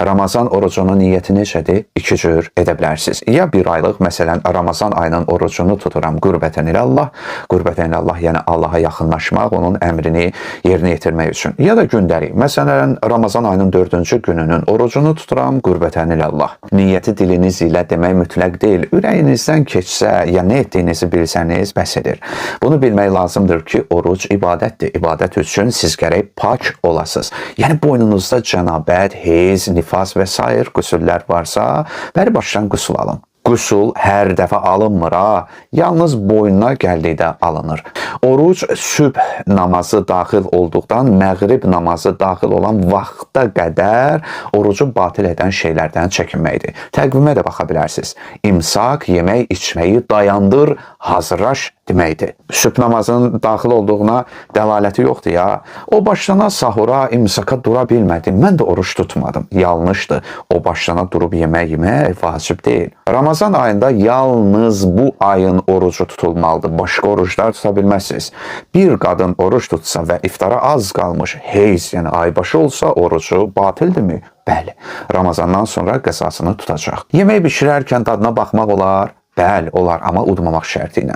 Ramazan orucunun niyyəti necədir? İki cür edə bilərsiniz. Ya bir aylıq, məsələn, Ramazan ayının orucunu tuturam qürbətən ilə Allah. Qürbətən ilə Allah, yəni Allaha yaxınlaşmaq, onun əmrini yerinə yetirmək üçün. Ya da gündəlik, məsələn, Ramazan ayının 4-cü gününün orucunu tuturam qürbətən ilə Allah. Niyyəti diliniz ilə demək mütləq deyil. Ürəyinizdən keçsə, ya nə etdiyinizi bilsəniz, bəs edir. Bunu bilmək lazımdır ki, oruc ibadətdir. İbadət üçün siz gərək pak olasınız. Yəni, boynunuzda cənabət, heyz, nifas və s. qüsüllər varsa, bəri başdan qüsul alın. Qüsul hər dəfə alınmır ha, yalnız boynuna gəldikdə alınır. Oruc sübh namazı daxil olduqdan məğrib namazı daxil olan vaxta qədər orucu batil edən şeylərdən çəkinməkdir. Təqvimə də baxa bilərsiniz. İmsak, yemək, içməyi dayandır, hazırlaş deməkdir. Sübh namazının daxil olduğuna dəlaləti yoxdur ya. O başlana sahura, imsaka dura bilmədim. Mən də oruç tutmadım. Yanlışdır. O başlana durub yemək vacib deyil. Ramazan ayında yalnız bu ayın orucu tutulmalıdır. Başqa oruclar tuta bilməzsiniz. Bir qadın oruç tutsa və iftara az qalmış heyz, yəni aybaşı olsa orucu batildirmi? Bəli. Ramazandan sonra qəzasını tutacaq. Yemək bişirərkən dadına baxmaq olar? Bəli, olar, amma udmamaq şərti ilə.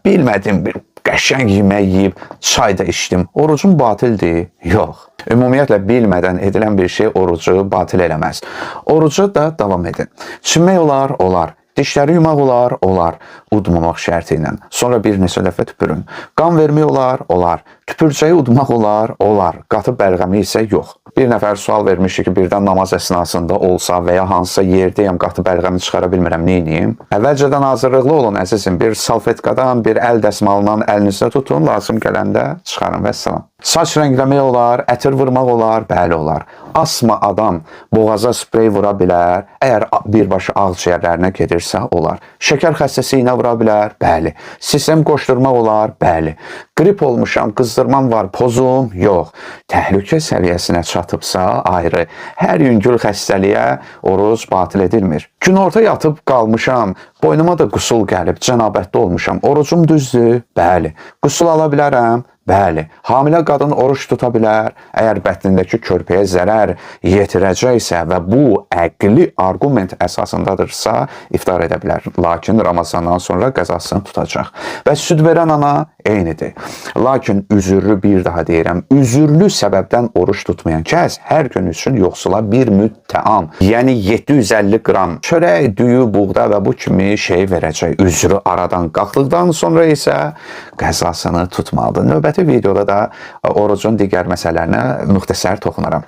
Bilmədim, bir qəşəng yemək yeyib, çay da içdim. Orucum batildir? Yox. Ümumiyyətlə, bilmədən edilən bir şey orucu batil eləməz. Orucu da davam edin. Çinmək olar? Olar. Dişləri yumaq olar? Olar. Udmamaq şərti ilə. Sonra bir neçə dəfə tüpürün. Qan vermək olar? Olar. Tüpürcəyi udmaq olar? Olar. Qatı bəlğəmi isə yox. Bir nəfər sual vermişdi ki, birdən namaz əsnasında olsa və ya hansısa yerdəyəm, qatı bəlğəmi çıxara bilmirəm, neyniyim? Əvvəlcədən hazırlıqlı olun, əzizim. Bir salfetkadan, bir əl dəsmalından əlinizdə tutun, lazım gələndə çıxarın və salam. Saç rəngləmək olar, ətir vurmaq olar, bəli olar. Asma adam boğaza sprey vura bilər, əgər birbaşa ağciyərlərinə gedirsə olar. Şəkər xəstəsi iynə vura bilər, bəli. Sistem qoşdurmaq olar, bəli. Qrip olmuşam, qızdırmam var, pozum, yox. Təhlükə səviyyəsinə çatıbsa ayrı. Hər yüngül xəstəliyə oruc batil edilmir. Günorta yatıb qalmışam, boynuma da qüsul gəlib, cənabətdə olmuşam. Orucum düzdür? Bəli. Qüsul ala bilərəm? Bəli. Hamilə qadın oruç tuta bilər, əgər bətnindəki körpəyə zərər yetirəcəksə və bu əqli argument əsasındadırsa, iftar edə bilər. Lakin Ramazandan sonra qəzasını tutacaq. Və süd verən ana eynidir. Lakin üzürlü, bir daha deyirəm, üzürlü səbəbdən oruç tutmayan kəs hər gün üçün yoxsula bir müttəam, yəni 750 qram çörək, düyü, buğda və bu kimi şey verəcək. Üzrü aradan qalxdıqdan sonra isə qəzasını tutmalıdır. Növbəti videoda da orucun digər məsələlərinə müxtəsər toxunaram.